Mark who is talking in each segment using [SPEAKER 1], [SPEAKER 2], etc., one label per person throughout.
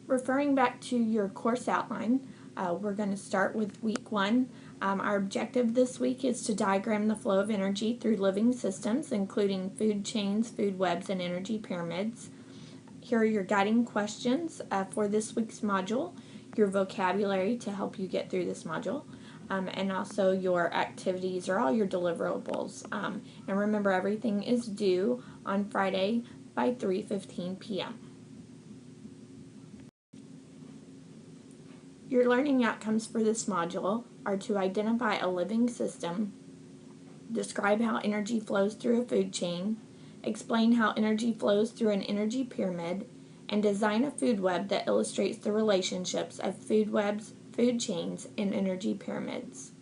[SPEAKER 1] Referring back to your course outline, we're going to start with week 1. Our objective this week is to diagram the flow of energy through living systems, including food chains, food webs, and energy pyramids. Here are your guiding questions for this week's module, your vocabulary to help you get through this module, and also your activities or all your deliverables. And remember, everything is due on Friday by 3:15 p.m. Your learning outcomes for this module are to identify a living system, describe how energy flows through a food chain, explain how energy flows through an energy pyramid, and design a food web that illustrates the relationships of food webs, food chains, and energy pyramids.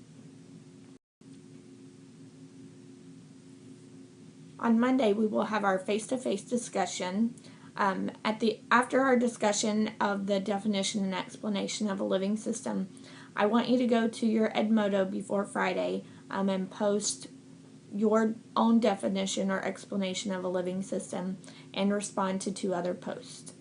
[SPEAKER 1] On Monday, we will have our face-to-face discussion. After our discussion of the definition and explanation of a living system, I want you to go to your Edmodo before Friday and post your own definition or explanation of a living system and respond to 2 other posts.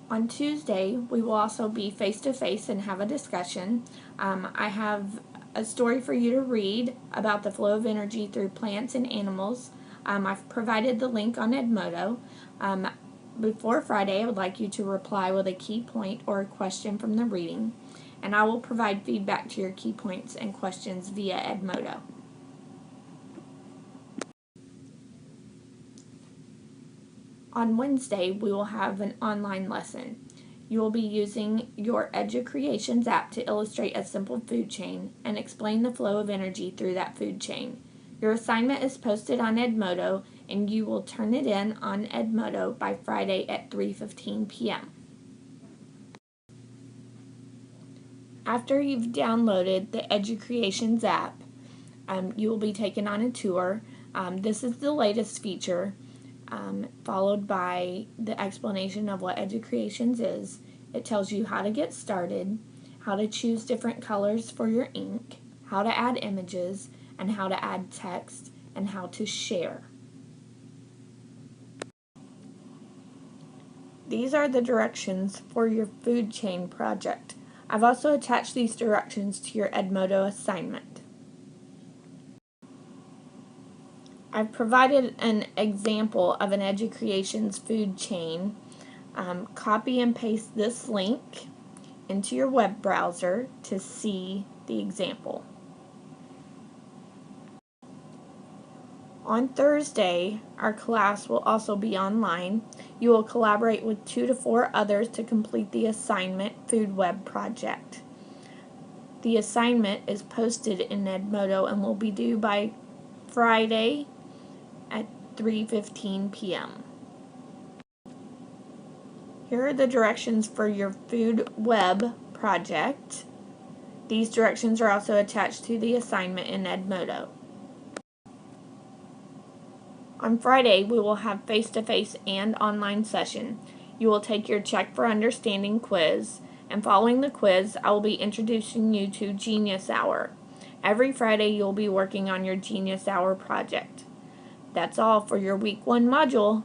[SPEAKER 1] On Tuesday, we will also be face-to-face and have a discussion. I have a story for you to read about the flow of energy through plants and animals. I've provided the link on Edmodo. Before Friday, I would like you to reply with a key point or a question from the reading, and I will provide feedback to your key points and questions via Edmodo. On Wednesday, we will have an online lesson. You will be using your EduCreations app to illustrate a simple food chain and explain the flow of energy through that food chain. Your assignment is posted on Edmodo, and you will turn it in on Edmodo by Friday at 3:15 p.m. After you've downloaded the EduCreations app, you will be taken on a tour. This is the latest feature, followed by the explanation of what EduCreations is. It tells you how to get started, how to choose different colors for your ink, how to add images, and how to add text, and how to share. These are the directions for your food chain project. I've also attached these directions to your Edmodo assignment. I've provided an example of an EduCreations food chain. Copy and paste this link into your web browser to see the example. On Thursday, our class will also be online. You will collaborate with 2 to 4 others to complete the assignment food web project. The assignment is posted in Edmodo and will be due by Friday at 3:15 p.m. Here are the directions for your food web project. These directions are also attached to the assignment in Edmodo. On Friday, we will have face-to-face and online session. You will take your Check for Understanding quiz, and following the quiz, I will be introducing you to Genius Hour. Every Friday, you'll be working on your Genius Hour project. That's all for your Week 1 module.